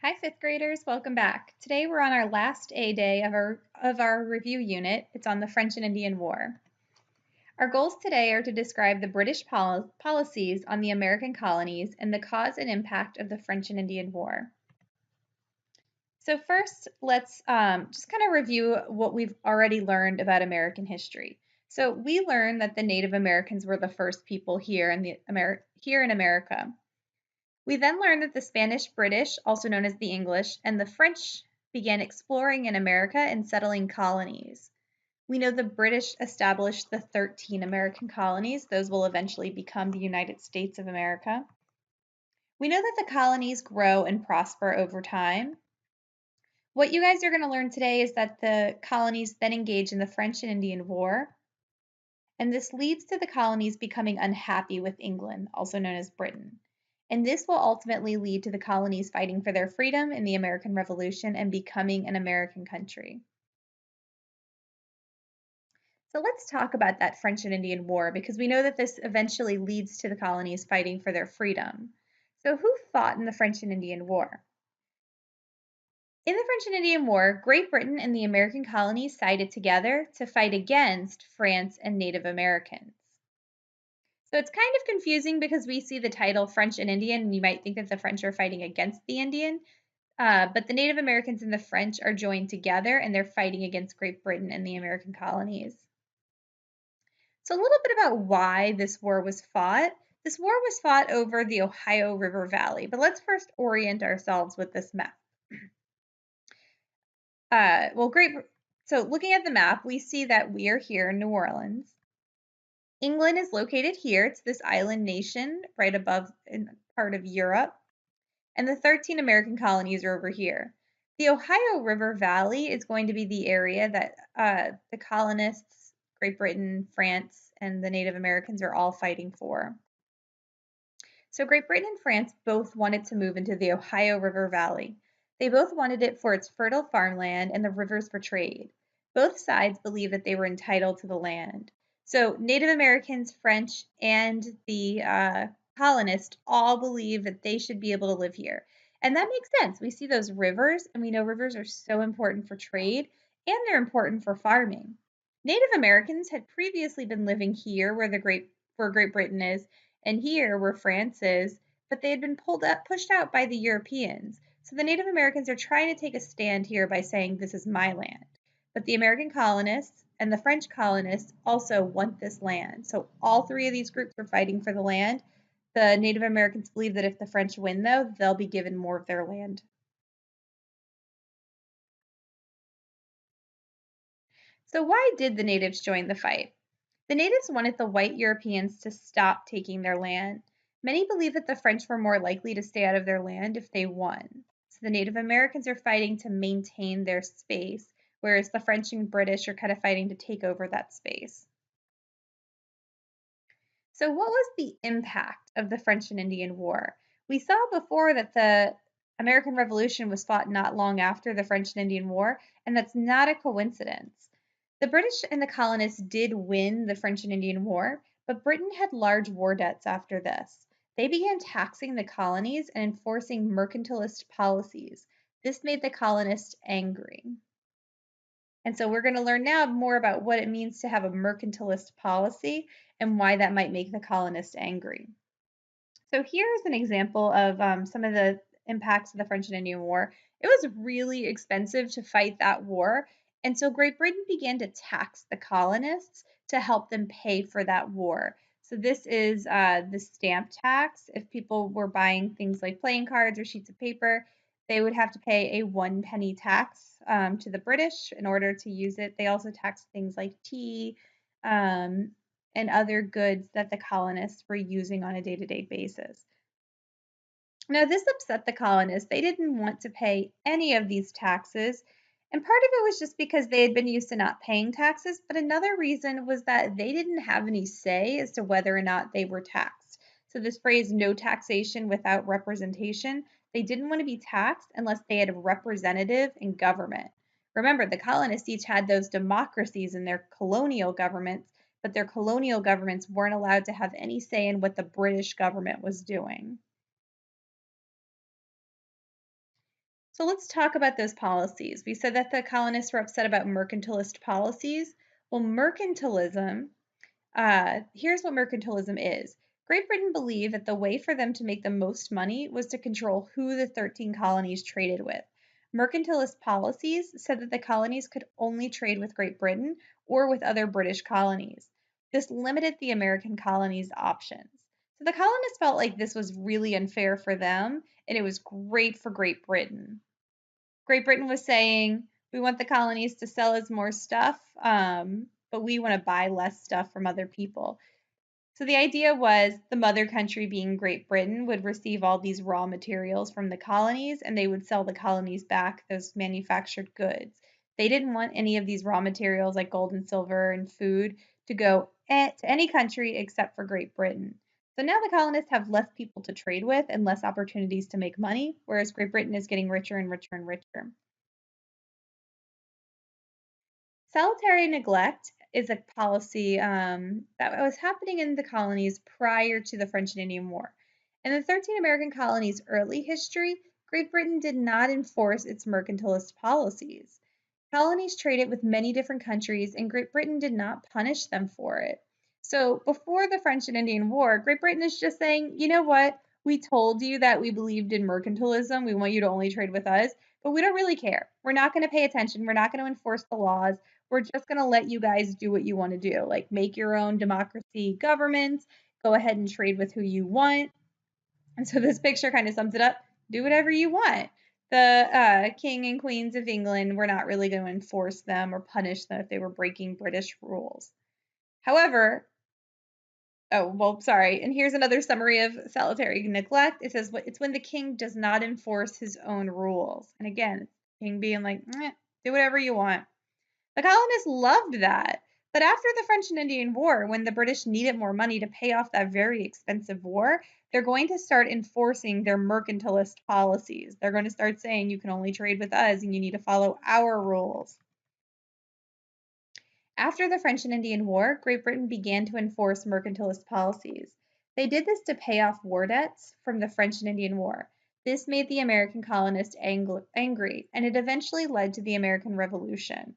Hi, fifth graders. Welcome back. Today we're on our last A day of our review unit. It's on the French and Indian War. Our goals today are to describe the British policies on the American colonies and the cause and impact of the French and Indian War. So first, let's just kind of review what we've already learned about American history. So we learned that the Native Americans were the first people here in America. We then learned that the Spanish British, also known as the English, and the French began exploring in America and settling colonies. We know the British established the 13 American colonies. Those will eventually become the United States of America. We know that the colonies grow and prosper over time. What you guys are going to learn today is that the colonies then engage in the French and Indian War, and this leads to the colonies becoming unhappy with England, also known as Britain. And this will ultimately lead to the colonies fighting for their freedom in the American Revolution and becoming an American country. So let's talk about that French and Indian War because we know that this eventually leads to the colonies fighting for their freedom. So who fought in the French and Indian War? In the French and Indian War, Great Britain and the American colonies sided together to fight against France and Native Americans. So it's kind of confusing because we see the title French and Indian, and you might think that the French are fighting against the Indian, but the Native Americans and the French are joined together and they're fighting against Great Britain and the American colonies. So a little bit about why this war was fought. This war was fought over the Ohio River Valley, but let's first orient ourselves with this map. So looking at the map, we see that we are here in New Orleans. England is located here. It's this island nation right above in part of Europe. And the 13 American colonies are over here. The Ohio River Valley is going to be the area that the colonists, Great Britain, France, and the Native Americans are all fighting for. So Great Britain and France both wanted to move into the Ohio River Valley. They both wanted it for its fertile farmland and the rivers for trade. Both sides believed that they were entitled to the land. So Native Americans, French, and the colonists all believe that they should be able to live here. And that makes sense. We see those rivers, and we know rivers are so important for trade, and they're important for farming. Native Americans had previously been living here where Great Britain is, and here where France is, but they had been pushed out by the Europeans. So the Native Americans are trying to take a stand here by saying, this is my land. But the American colonists and the French colonists also want this land. So all three of these groups are fighting for the land. The Native Americans believe that if the French win, though, they'll be given more of their land. So why did the natives join the fight? The natives wanted the white Europeans to stop taking their land. Many believe that the French were more likely to stay out of their land if they won. So the Native Americans are fighting to maintain their space, whereas the French and British are kind of fighting to take over that space. So what was the impact of the French and Indian War? We saw before that the American Revolution was fought not long after the French and Indian War, and that's not a coincidence. The British and the colonists did win the French and Indian War, but Britain had large war debts after this. They began taxing the colonies and enforcing mercantilist policies. This made the colonists angry. And so we're going to learn now more about what it means to have a mercantilist policy and why that might make the colonists angry. So here's an example of some of the impacts of the French and Indian War. It was really expensive to fight that war, and so Great Britain began to tax the colonists to help them pay for that war. So this is the stamp tax. If people were buying things like playing cards or sheets of paper, they would have to pay a 1 penny tax to the British in order to use it. They also taxed things like tea, um, and other goods that the colonists were using on a day-to-day basis. Now, this upset the colonists. They didn't want to pay any of these taxes, and part of it was just because they had been used to not paying taxes, but another reason was that they didn't have any say as to whether or not they were taxed. So this phrase, no taxation without representation, they didn't want to be taxed unless they had a representative in government. Remember, the colonists each had those democracies in their colonial governments, but their colonial governments weren't allowed to have any say in what the British government was doing. So let's talk about those policies. We said that the colonists were upset about mercantilist policies. Well, mercantilism, here's what mercantilism is. Great Britain believed that the way for them to make the most money was to control who the 13 colonies traded with. Mercantilist policies said that the colonies could only trade with Great Britain or with other British colonies. This limited the American colonies' options. So the colonists felt like this was really unfair for them, and it was great for Great Britain. Great Britain was saying, we want the colonies to sell us more stuff, but we want to buy less stuff from other people. So the idea was the mother country, being Great Britain, would receive all these raw materials from the colonies and they would sell the colonies back those manufactured goods. They didn't want any of these raw materials like gold and silver and food to go to any country except for Great Britain. So now the colonists have less people to trade with and less opportunities to make money, whereas Great Britain is getting richer and richer and richer. Salutary neglect is a policy that was happening in the colonies prior to the French and Indian War. In the 13 American colonies' early history, Great Britain did not enforce its mercantilist policies. Colonies traded with many different countries, and Great Britain did not punish them for it. So before the French and Indian War, Great Britain is just saying, you know what? We told you that we believed in mercantilism. We want you to only trade with us, but we don't really care. We're not going to pay attention. We're not going to enforce the laws. We're just going to let you guys do what you want to do, like make your own democracy governments, go ahead and trade with who you want. And so this picture kind of sums it up. Do whatever you want. The king and queens of England were not really going to enforce them or punish them if they were breaking British rules. However, oh, well, sorry. And here's another summary of salutary neglect. It says it's when the king does not enforce his own rules. And again, king being like, do whatever you want. The colonists loved that. But after the French and Indian War, when the British needed more money to pay off that very expensive war, they're going to start enforcing their mercantilist policies. They're going to start saying you can only trade with us and you need to follow our rules. After the French and Indian War, Great Britain began to enforce mercantilist policies. They did this to pay off war debts from the French and Indian War. This made the American colonists angry, and it eventually led to the American Revolution.